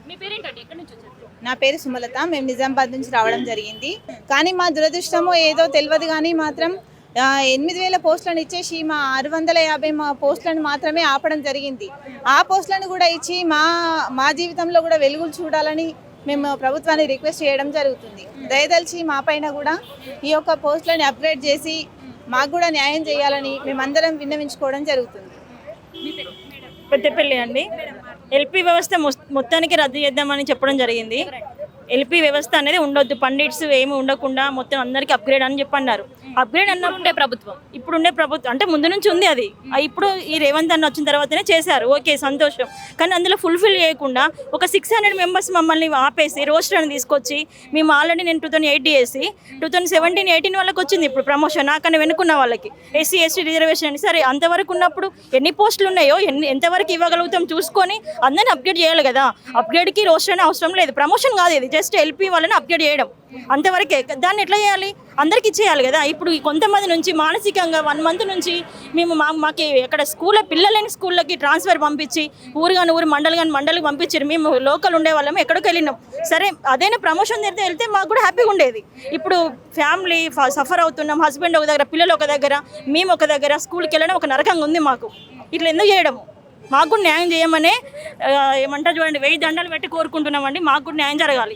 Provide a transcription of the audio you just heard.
మీ పేరేంటండి? ఎక్కడి నుంచి వచ్చారు? నా పేరు సుమలత. మేము నిజామాబాద్ నుంచి రావడం జరిగింది. కానీ మా దురదృష్టమో ఏదో తెలియదు కానీ మాత్రం 8,000 పోస్టులను ఇచ్చేసి మా 650 పోస్టులను మాత్రమే ఆపడం జరిగింది. ఆ పోస్టులను కూడా ఇచ్చి మా జీవితంలో కూడా వెలుగులు చూడాలని మేము ప్రభుత్వాన్ని రిక్వెస్ట్ చేయడం జరుగుతుంది. దయదలిచి మా పైన కూడా ఈ యొక్క పోస్టులను అప్గ్రేడ్ చేసి మాకు కూడా న్యాయం చేయాలని మేమందరం విన్నవించుకోవడం జరుగుతుంది. పెద్దపల్లి అండి. ఎల్పీ వ్యవస్థ మొత్తానికి రద్దు చేద్దామని చెప్పడం జరిగింది. ఎల్పీ వ్యవస్థ అనేది ఉండొద్దు, పండిట్స్ ఏమి ఉండకుండా మొత్తం అందరికీ అప్గ్రేడ్ అని చెప్పన్నారు. అప్గ్రేడ్ అన్నప్పుడే ఇప్పుడుండే ప్రభుత్వం అంటే ముందు నుంచి ఉంది అది. ఇప్పుడు ఈ రేవంత్ అన్న వచ్చిన తర్వాతనే చేశారు, ఓకే సంతోషం. కానీ అందులో ఫుల్ఫిల్ చేయకుండా ఒక 600 మెంబర్స్ మమ్మల్ని ఆపేసి రోస్టర్ని తీసుకొచ్చి మేము ఆల్రెడీ నేను 2008 చేసి 2017-18 వాళ్ళకి వచ్చింది ఇప్పుడు ప్రమోషన్, నాకన్నా వెనుకున్న వాళ్ళకి SC ST రిజర్వేషన్ అని. సరే అంతవరకు ఉన్నప్పుడు ఎన్ని పోస్టులు ఉన్నాయో ఎంతవరకు ఇవ్వగలుగుతాం చూసుకొని అందరినీ అప్గ్రేడ్ చేయాలి కదా. అప్గ్రేడ్కి రోస్టర్ అని అవసరం లేదు, ప్రమోషన్ కాదు ఇది, జస్ట్ ఎల్పీ వాళ్ళని అప్గ్రేడ్ చేయడం అంతవరకే. దాన్ని ఎట్లా చేయాలి? అందరికీ ఇచ్చేయాలి కదా. ఇప్పుడు కొంతమంది నుంచి మానసికంగా 1 month నుంచి మేము మాకు ఎక్కడ స్కూల్లో పిల్లలేని స్కూళ్ళకి ట్రాన్స్ఫర్ పంపించి ఊరు కానీ ఊరు మండలికి పంపించారు. మేము లోకల్ ఉండే వాళ్ళము ఎక్కడికి వెళ్ళినాం. సరే అదైనా ప్రమోషన్ వెళ్తే మాకు కూడా హ్యాపీగా ఉండేది. ఇప్పుడు ఫ్యామిలీ సఫర్ అవుతున్నాం, హస్బెండ్ ఒక దగ్గర, పిల్లలు ఒక దగ్గర, మేము ఒక దగ్గర, స్కూల్కి వెళ్ళడం ఒక నరకంగా ఉంది మాకు. ఇట్లా ఎందుకు చేయడము? మాకు కూడా న్యాయం చేయమనే ఏమంటారు చూడండి, 1000 దండాలు పెట్టి కోరుకుంటున్నామండి. మాకు కూడా న్యాయం జరగాలి.